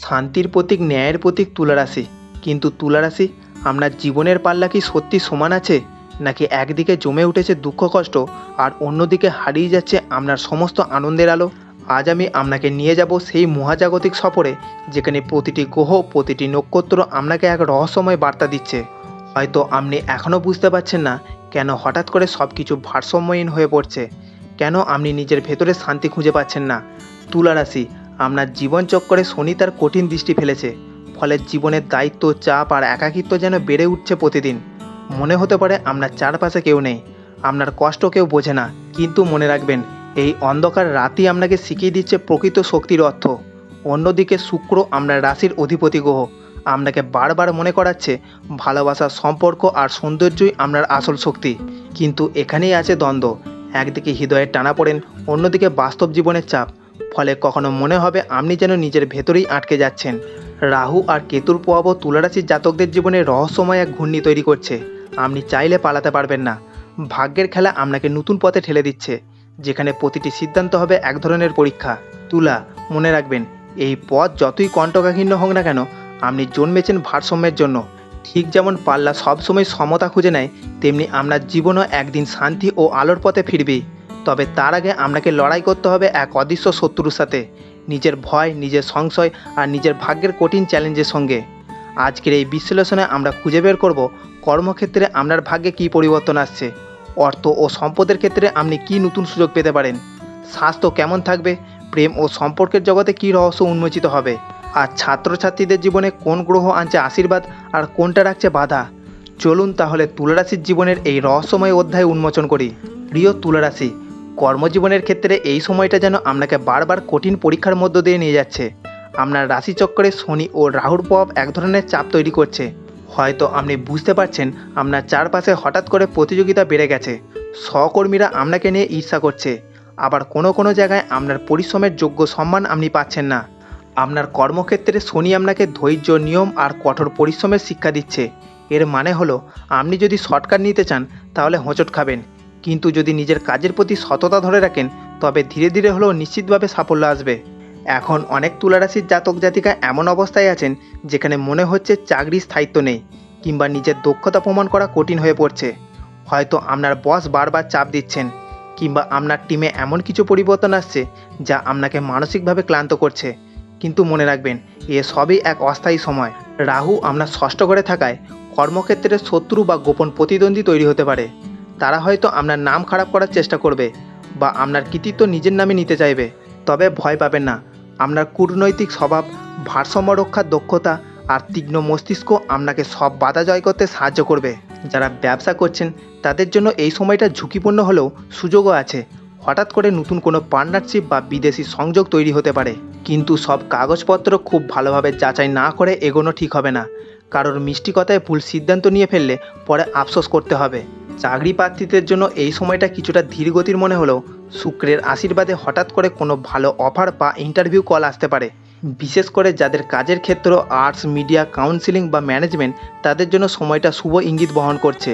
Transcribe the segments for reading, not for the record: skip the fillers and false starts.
শান্তির প্রতীক, ন্যায়ের প্রতীক তুলা রাশি। কিন্তু তুলা রাশি, আপনার জীবনের পাল্লা কি সত্যি সমান আছে, নাকি একদিকে জমে উঠেছে দুঃখ কষ্ট আর অন্যদিকে হারিয়ে যাচ্ছে আপনার সমস্ত আনন্দের আলো? আজ আমি আপনাকে নিয়ে যাব সেই মহাজাগতিক সফরে, যেখানে প্রতিটি গ্রহ, প্রতিটি নক্ষত্র আপনাকে এক রহস্যময় বার্তা দিচ্ছে। হয়তো আপনি এখনও বুঝতে পারছেন না কেন হঠাৎ করে সব কিছু ভারসাম্যহীন হয়ে পড়ছে, কেন আপনি নিজের ভেতরে শান্তি খুঁজে পাচ্ছেন না। তুলা রাশি, আপনার জীবন চক্করে শনি তার কঠিন দৃষ্টি ফেলেছে। ফলে জীবনের দায়িত্ব, চাপ আর একাকিত্ব যেন বেড়ে উঠছে প্রতিদিন। মনে হতে পারে আপনার চারপাশে কেউ নেই, আপনার কষ্ট কেউ বোঝে না। কিন্তু মনে রাখবেন, এই অন্ধকার রাতই আপনাকে শিখিয়ে দিচ্ছে প্রকৃত শক্তির অর্থ। অন্যদিকে শুক্র, আপনার রাশির অধিপতি গ্রহ, আপনাকে বারবার মনে করাচ্ছে ভালোবাসা, সম্পর্ক আর সৌন্দর্যই আপনার আসল শক্তি। কিন্তু এখানেই আছে দ্বন্দ্ব। একদিকে হৃদয়ের টানাপোড়েন, অন্যদিকে বাস্তব জীবনের চাপ। ফলে কখনো মনে হবে আপনি যেন নিজের ভেতরেই আটকে যাচ্ছেন। রাহু আর কেতুর প্রভাব তুলারাশির জাতকদের জীবনে রহস্যময় এক ঘূর্ণি তৈরি করছে। আপনি চাইলে পালাতে পারবেন না। ভাগ্যের খেলা আপনাকে নতুন পথে ঠেলে দিচ্ছে, যেখানে প্রতিটি সিদ্ধান্ত হবে এক ধরনের পরীক্ষা। তুলা, মনে রাখবেন, এই পথ যতই কণ্টকাকীর্ণ হোক না কেন, আপনি জন্মেছেন ভারসাম্যের জন্য। ঠিক যেমন পাল্লা সবসময় সমতা খুঁজে নেয়, তেমনি আপনার জীবনও একদিন শান্তি ও আলোর পথে ফিরবেই। তবে তার আগে আপনাকে লড়াই করতে হবে এক অদৃশ্য শত্রুর সাথে, নিজের ভয়, নিজের সংশয় আর নিজের ভাগ্যের কঠিন চ্যালেঞ্জের সঙ্গে। আজকের এই বিশ্লেষণে আমরা খুঁজে বের করব কর্মক্ষেত্রে আপনার ভাগ্যে কী পরিবর্তন আসছে, অর্থ ও সম্পদের ক্ষেত্রে আপনি কী নতুন সুযোগ পেতে পারেন, স্বাস্থ্য কেমন থাকবে, প্রেম ও সম্পর্কের জগতে কী রহস্য উন্মোচিত হবে, আর ছাত্রছাত্রীদের জীবনে কোন গ্রহ আনছে আশীর্বাদ আর কোনটা রাখছে বাধা। চলুন তাহলে তুলারাশির জীবনের এই রহস্যময় অধ্যায় উন্মোচন করি। প্রিয় তুলারাশি, কর্মজীবনের ক্ষেত্রে এই সময়টা যেন আপনাকে বারবার কঠিন পরীক্ষার মধ্য দিয়ে নিয়ে যাচ্ছে। আপনার রাশিচক্রে শনি ও রাহুর প্রভাব এক ধরনের চাপ তৈরি করছে। হয়তো আপনি বুঝতে পারছেন আপনার চারপাশে হঠাৎ করে প্রতিযোগিতা বেড়ে গেছে, সহকর্মীরা আপনাকে নিয়ে ঈর্ষা করছে। আবার কোনো জায়গায় আপনার পরিশ্রমের যোগ্য সম্মান আপনি পাচ্ছেন না। আপনার কর্মক্ষেত্রে শনি আপনাকে ধৈর্য, নিয়ম আর কঠোর পরিশ্রমের শিক্ষা দিচ্ছে। এর মানে হলো, আপনি যদি শর্টকাট নিতে চান তাহলে হোঁচট খাবেন, কিন্তু যদি নিজের কাজের প্রতি সততা ধরে রাখেন তবে ধীরে ধীরে হলেও নিশ্চিতভাবে সাফল্য আসবে। এখন অনেক তুলারাশির জাতক জাতিকা এমন অবস্থায় আছেন যেখানে মনে হচ্ছে চাকরির স্থায়িত্ব নেই, কিংবা নিজের দক্ষতা প্রমাণ করা কঠিন হয়ে পড়ছে। হয়তো আপনার বস বারবার চাপ দিচ্ছেন, কিংবা আপনার টিমে এমন কিছু পরিবর্তন আসছে যা আপনাকে মানসিকভাবে ক্লান্ত করছে। কিন্তু মনে রাখবেন, এ সবই এক অস্থায়ী সময়। রাহু আপনার ষষ্ঠ ঘরে থাকায় কর্মক্ষেত্রে শত্রু বা গোপন প্রতিদ্বন্দ্বী তৈরি হতে পারে। তারা হয়তো আপনার নাম খারাপ করার চেষ্টা করবে বা আপনার কৃতিত্ব নিজের নামে নিতে চাইবে। তবে ভয় পাবেন না, আপনার কূটনৈতিক স্বভাব, ভারসাম্য রক্ষার দক্ষতা আর তীক্ষ্ণ মস্তিষ্ক আপনাকে সব বাধা জয় করতে সাহায্য করবে। যারা ব্যবসা করছেন তাদের জন্য এই সময়টা ঝুঁকিপূর্ণ হলেও সুযোগও আছে। হঠাৎ করে নতুন কোনো পার্টনারশিপ বা বিদেশি সংযোগ তৈরি হতে পারে। কিন্তু সব কাগজপত্র খুব ভালোভাবে যাচাই না করে এগোনো ঠিক হবে না। কারোর মিষ্টি কথায় ভুল সিদ্ধান্ত নিয়ে ফেললে পরে আফসোস করতে হবে। চাকরি প্রার্থীদের জন্য এই সময়টা কিছুটা ধীরগতির মনে হলেও শুক্রের আশীর্বাদে হঠাৎ করে কোনো ভালো অফার বা ইন্টারভিউ কল আসতে পারে। বিশেষ করে যাদের কাজের ক্ষেত্র আর্টস, মিডিয়া, কাউন্সিলিং বা ম্যানেজমেন্ট, তাদের জন্য সময়টা শুভ ইঙ্গিত বহন করছে।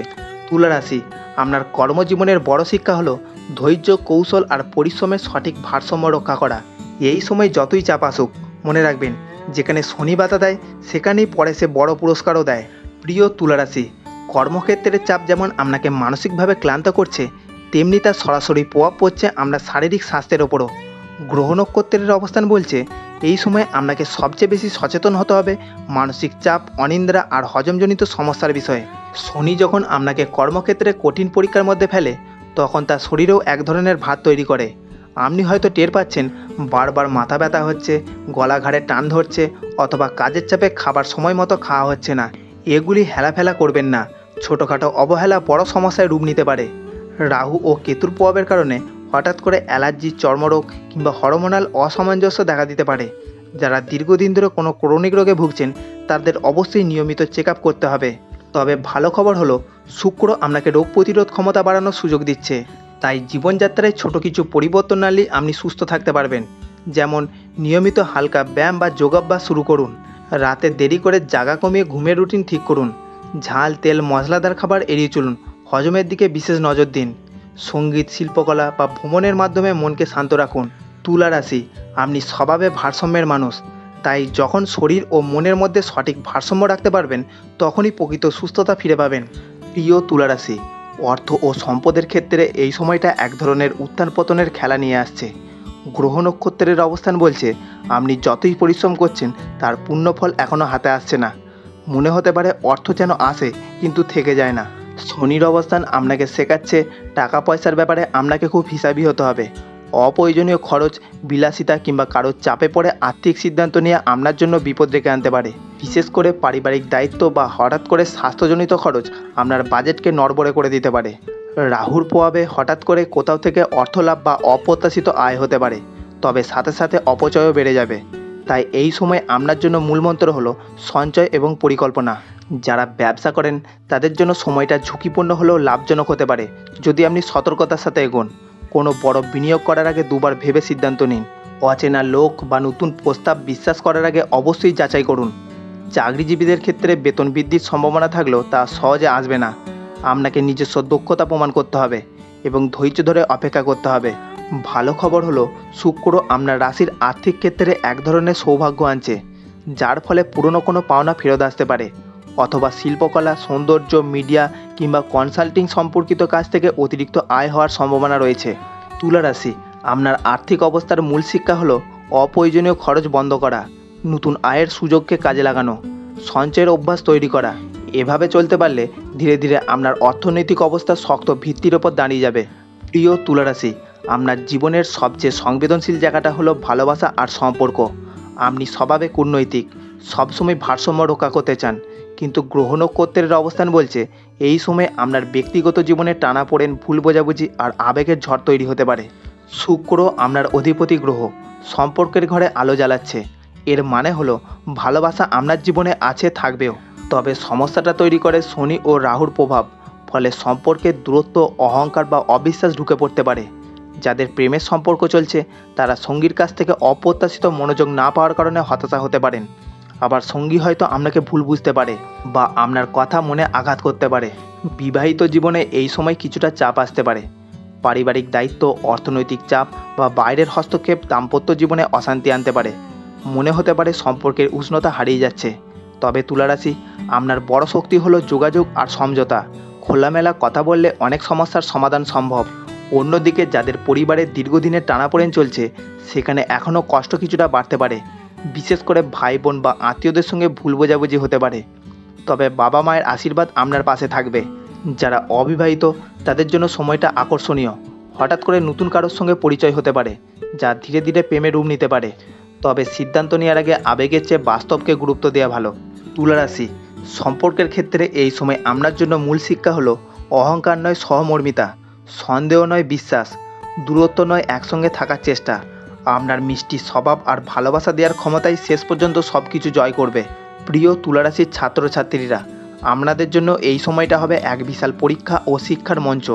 তুলা রাশি, আপনার কর্মজীবনের বড় শিক্ষা হলো ধৈর্য, কৌশল আর পরিশ্রমের সঠিক ভারসাম্য রক্ষা করা। এই সময় যতই চাপ আসুক, মনে রাখবেন, যেখানে শনি বাধা দেয় সেখানেই পরে সে বড় পুরস্কারও দেয়। প্রিয় তুলারাশি, কর্মক্ষেত্রের চাপ যেমন আপনাকে মানসিকভাবে ক্লান্ত করছে, তেমনি তার সরাসরি প্রভাব পড়ছে আপনার শারীরিক স্বাস্থ্যের ওপরও। গ্রহ নক্ষত্রের অবস্থান বলছে এই সময় আপনাকে সবচেয়ে বেশি সচেতন হতে হবে মানসিক চাপ, অনিদ্রা আর হজমজনিত সমস্যার বিষয়ে। শনি যখন আপনাকে কর্মক্ষেত্রে কঠিন পরীক্ষার মধ্যে ফেলে, তখন তার শরীরেও এক ধরনের ভার তৈরি করে। আপনি হয়তো টের পাচ্ছেন বারবার মাথা ব্যথা হচ্ছে, গলা ঘাড়ে টান ধরছে, অথবা কাজের চাপে খাবার সময় মতো খাওয়া হচ্ছে না। এগুলি হেলাফেলা করবেন না। ছোটোখাটো অবহেলা বড় সমস্যায় রূপ নিতে পারে। রাহু ও কেতুর প্রভাবের কারণে হঠাৎ করে অ্যালার্জি, চর্মরোগ কিংবা হরমোনাল অসামঞ্জস্য দেখা দিতে পারে। যারা দীর্ঘদিন ধরে কোনো ক্রনিক রোগে ভুগছেন তাদের অবশ্যই নিয়মিত চেক আপ করতে হবে। তবে ভালো খবর হলো, শুক্র আপনাকে রোগ প্রতিরোধ ক্ষমতা বাড়ানোর সুযোগ দিচ্ছে। তাই জীবনযাত্রায় ছোট কিছু পরিবর্তন আনলেই আপনি সুস্থ থাকতে পারবেন। যেমন নিয়মিত হালকা ব্যায়াম বা যোগাভ্যাস শুরু করুন। রাতে দেরি করে জাগা কমিয়ে ঘুমের রুটিন ঠিক করুন। ঝাল, তেল, মশলাদার খাবার এড়িয়ে চলুন। হজমের দিকে বিশেষ নজর দিন। সঙ্গীত, শিল্পকলা বা ভ্রমণের মাধ্যমে মনকে শান্ত রাখুন। তুলা রাশি, আপনি স্বভাবে ভারসাম্যের মানুষ, তাই যখন শরীর ও মনের মধ্যে সঠিক ভারসাম্য রাখতে পারবেন, তখনই প্রকৃত সুস্থতা ফিরে পাবেন। প্রিয় তুলা রাশি, অর্থ ও সম্পদের ক্ষেত্রে এই সময়টা এক ধরনের উত্থান পতনের খেলা নিয়ে আসছে। গ্রহ নক্ষত্রের অবস্থান বলছে আপনি যতই পরিশ্রম করছেন তার পূর্ণফল এখনও হাতে আসছে না। মনে হতে পারে অর্থ যেন আসে কিন্তু থেকে যায় না। শনির অবস্থান আপনাকে শেখাচ্ছে টাকা পয়সার ব্যাপারে আপনাকে খুব হিসাবি হতে হবে। অপ্রয়োজনীয় খরচ, বিলাসিতা কিংবা কারোর চাপে পড়ে আর্থিক সিদ্ধান্ত নিয়ে আপনার জন্য বিপদ ডেকে আনতে পারে। বিশেষ করে পারিবারিক দায়িত্ব বা হঠাৎ করে স্বাস্থ্যজনিত খরচ আপনার বাজেটকে নড়বড়ে করে দিতে পারে। রাহুর প্রভাবে হঠাৎ করে কোথাও থেকে অর্থ লাভ বা অপ্রত্যাশিত আয় হতে পারে, তবে সাথে সাথে অপচয়ও বেড়ে যাবে। তাই এই সময় আপনার জন্য মূলমন্ত্র হলো সঞ্চয় এবং পরিকল্পনা। যারা ব্যবসা করেন তাদের জন্য সময়টা ঝুঁকিপূর্ণ হলেও লাভজনক হতে পারে যদি আপনি সতর্কতার সাথে এগোন। কোনো বড় বিনিয়োগ করার আগে দুবার ভেবে সিদ্ধান্ত নিন। অচেনা লোক বা নতুন প্রস্তাব বিশ্বাস করার আগে অবশ্যই যাচাই করুন। চাকরিজীবীদের ক্ষেত্রে বেতন বৃদ্ধির সম্ভাবনা থাকলেও তা সহজে আসবে না। আপনাকে নিজস্ব দক্ষতা প্রমাণ করতে হবে এবং ধৈর্য ধরে অপেক্ষা করতে হবে। ভালো খবর হলো শুক্র আপনার রাশির আর্থিক ক্ষেত্রে এক ধরনের সৌভাগ্য আনছে, যার ফলে পুরনো কোনো পাওনা ফেরত আসতে পারে, অথবা শিল্পকলা, সৌন্দর্য, মিডিয়া কিংবা কনসাল্টিং সম্পর্কিত কাজ থেকে অতিরিক্ত আয় হওয়ার সম্ভাবনা রয়েছে। তুলা রাশি, আপনার আর্থিক অবস্থার মূল শিক্ষা হলো অপ্রয়োজনীয় খরচ বন্ধ করা, নতুন আয়ের সুযোগকে কাজে লাগানো, সঞ্চয়ের অভ্যাস তৈরি করা। এভাবে চলতে পারলে ধীরে ধীরে আপনার অর্থনৈতিক অবস্থা শক্ত ভিত্তির ওপর দাঁড়িয়ে যাবে। প্রিয় তুলা রাশি, আপনার জীবনের সবচেয়ে সংবেদনশীল জায়গাটা হলো ভালোবাসা আর সম্পর্ক। আপনি স্বভাবে কূটনৈতিক, সবসময় ভারসাম্য রক্ষা করতে চান, কিন্তু গ্রহ নক্ষত্রের অবস্থান বলছে এই সময় আপনার ব্যক্তিগত জীবনে টানাপোড়েন, ভুল বোঝাবুঝি আর আবেগের ঝড় তৈরি হতে পারে। শুক্র আপনার অধিপতি গ্রহ, সম্পর্কের ঘরে আলো জ্বালাচ্ছে। এর মানে হলো ভালোবাসা আপনার জীবনে আছে, থাকবেও। তবে সমস্যাটা তৈরি করে শনি ও রাহুর প্রভাব, ফলে সম্পর্কের দূরত্ব, অহংকার বা অবিশ্বাস ঢুকে পড়তে পারে। যাদের প্রেমের সম্পর্ক চলছে তারা সঙ্গীর কাছ থেকে অপ্রত্যাশিত মনোযোগ না পাওয়ার কারণে হতাশা হতে পারেন। আবার সঙ্গী হয়তো আপনাকে ভুল বুঝতে পারে বা আপনার কথা মনে আঘাত করতে পারে। বিবাহিত জীবনে এই সময় কিছুটা চাপ আসতে পারে। পারিবারিক দায়িত্ব, অর্থনৈতিক চাপ বা বাইরের হস্তক্ষেপ দাম্পত্য জীবনে অশান্তি আনতে পারে। মনে হতে পারে সম্পর্কের উষ্ণতা হারিয়ে যাচ্ছে। তবে তুলারাশি, আপনার বড় শক্তি হলো যোগাযোগ আর সমঝোতা। খোলামেলা কথা বললে অনেক সমস্যার সমাধান সম্ভব। অন্যদিকে যাদের পরিবারের দীর্ঘদিনের টানাপোড়েন চলছে, সেখানে এখনও কষ্ট কিছুটা বাড়তে পারে। বিশেষ করে ভাই বোন বা আত্মীয়দের সঙ্গে ভুল বোঝাবুঝি হতে পারে। তবে বাবা মায়ের আশীর্বাদ আপনার পাশে থাকবে। যারা অবিবাহিত তাদের জন্য সময়টা আকর্ষণীয়। হঠাৎ করে নতুন কারোর সঙ্গে পরিচয় হতে পারে, যা ধীরে ধীরে প্রেমে রূপ নিতে পারে। তবে সিদ্ধান্ত নেওয়ার আগে আবেগের চেয়ে বাস্তবকে গুরুত্ব দেওয়া ভালো। তুলা রাশি, সম্পর্কের ক্ষেত্রে এই সময় আপনার জন্য মূল শিক্ষা হলো অহংকার নয় সহমর্মিতা, সন্দেহ নয় বিশ্বাস, দূরত্ব নয় একসঙ্গে থাকার চেষ্টা। আপনার মিষ্টি স্বভাব আর ভালোবাসা দেওয়ার ক্ষমতাই শেষ পর্যন্ত সব কিছু জয় করবে। প্রিয় তুলারাশির ছাত্রছাত্রীরা, আপনাদের জন্য এই সময়টা হবে এক বিশাল পরীক্ষা ও শিক্ষার মঞ্চ।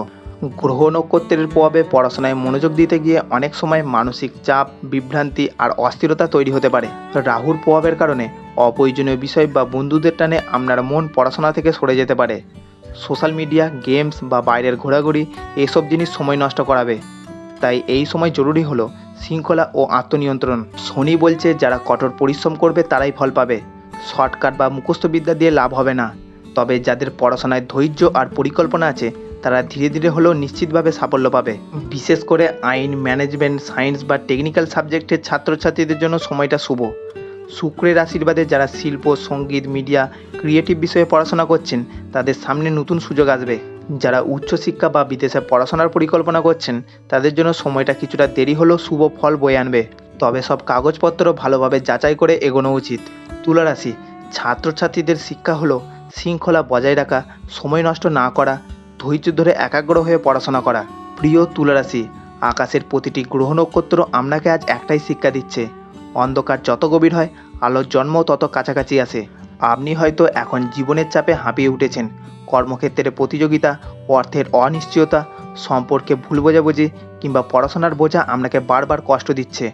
গ্রহ নক্ষত্রের প্রভাবে পড়াশোনায় মনোযোগ দিতে গিয়ে অনেক সময় মানসিক চাপ, বিভ্রান্তি আর অস্থিরতা তৈরি হতে পারে। রাহুর প্রভাবের কারণে অপ্রয়োজনীয় বিষয় বা বন্ধুদের টানে আপনার মন পড়াশোনা থেকে সরে যেতে পারে। সোশ্যাল মিডিয়া, গেমস বা বাইরের ঘোরাঘুরি এসব জিনিস সময় নষ্ট করাবে। তাই এই সময় জরুরি হলো শৃঙ্খলা ও আত্মনিয়ন্ত্রণ। শনি বলছে যারা কঠোর পরিশ্রম করবে তারাই ফল পাবে। শর্টকাট বা মুখস্থবিদ্যা দিয়ে লাভ হবে না। তবে যাদের পড়াশোনায় ধৈর্য আর পরিকল্পনা আছে তারা ধীরে ধীরে হলেও নিশ্চিতভাবে সাফল্য পাবে। বিশেষ করে আইন, ম্যানেজমেন্ট, সায়েন্স বা টেকনিক্যাল সাবজেক্টের ছাত্রছাত্রীদের জন্য সময়টা শুভ। শুক্রের আশীর্বাদে যারা শিল্প, সঙ্গীত, মিডিয়া, ক্রিয়েটিভ বিষয়ে পড়াশোনা করছেন তাদের সামনে নতুন সুযোগ আসবে। যারা উচ্চশিক্ষা বা বিদেশে পড়াশোনার পরিকল্পনা করছেন তাদের জন্য সময়টা কিছুটা দেরি হলেও শুভ ফল বয়ে আনবে। তবে সব কাগজপত্র ভালোভাবে যাচাই করে এগোনো উচিত। তুলা রাশি, ছাত্রছাত্রীদের শিক্ষা হলো শৃঙ্খলা বজায় রাখা, সময় নষ্ট না করা, ধৈর্য ধরে একাগ্র হয়ে পড়াশোনা করা। প্রিয় তুলা রাশি, আকাশের প্রতিটি গ্রহ নক্ষত্র আপনাকে আজ একটাই শিক্ষা দিচ্ছে, অন্ধকার যত গভীর হয় আলোর জন্ম তত কাছাকাছি আসে। আপনি হয়তো এখন জীবনের চাপে হাঁপিয়ে উঠেছেন। কর্মক্ষেত্রে প্রতিযোগিতা, অর্থের অনিশ্চয়তা, সম্পর্কে ভুল বোঝাবুঝি কিংবা পড়াশোনার বোঝা আপনাকে বারবার কষ্ট দিচ্ছে।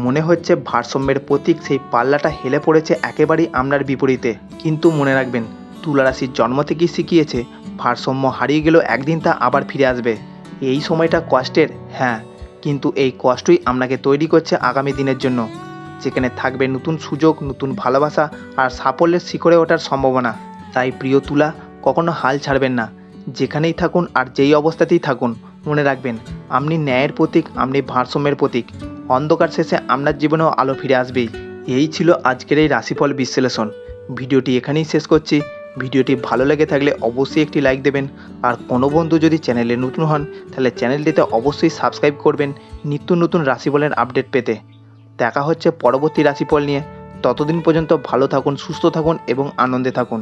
মনে হচ্ছে ভারসাম্যের প্রতীক সেই পাল্লাটা হেলে পড়েছে একেবারেই আপনার বিপরীতে। কিন্তু মনে রাখবেন, তুলা রাশির জন্ম থেকেই শিখিয়েছে ভারসাম্য হারিয়ে গেলেও একদিন তা আবার ফিরে আসবে। এই সময়টা কষ্টের, হ্যাঁ, কিন্তু এই কষ্টই আপনাকে তৈরি করছে আগামী দিনের জন্য। যেখানে থাকবে নতুন সুযোগ, নতুন ভালোবাসা আর সাফল্যের শিখরে ওঠার সম্ভাবনা। তাই প্রিয় তুলা, কখনো হাল ছাড়বেন না। যেখানেই থাকুন আর যেই অবস্থাতেই থাকুন, মনে রাখবেন আপনি ন্যায়ের প্রতীক, আপনি ভারসাম্যের প্রতীক। অন্ধকার শেষে আপনার জীবনেও আলো ফিরে আসবেই। এই ছিল আজকের এই রাশিফল বিশ্লেষণ। ভিডিওটি এখানেই শেষ করছি। ভিডিওটি ভালো লেগে থাকলে অবশ্যই একটি লাইক দেবেন। আর কোনো বন্ধু যদি চ্যানেলে নতুন হন তাহলে চ্যানেলটিতে অবশ্যই সাবস্ক্রাইব করবেন নিত্য নতুন রাশিফলের আপডেট পেতে। দেখা হচ্ছে পরবর্তী রাশিফল নিয়ে। ততদিন পর্যন্ত ভালো থাকুন, সুস্থ থাকুন এবং আনন্দে থাকুন।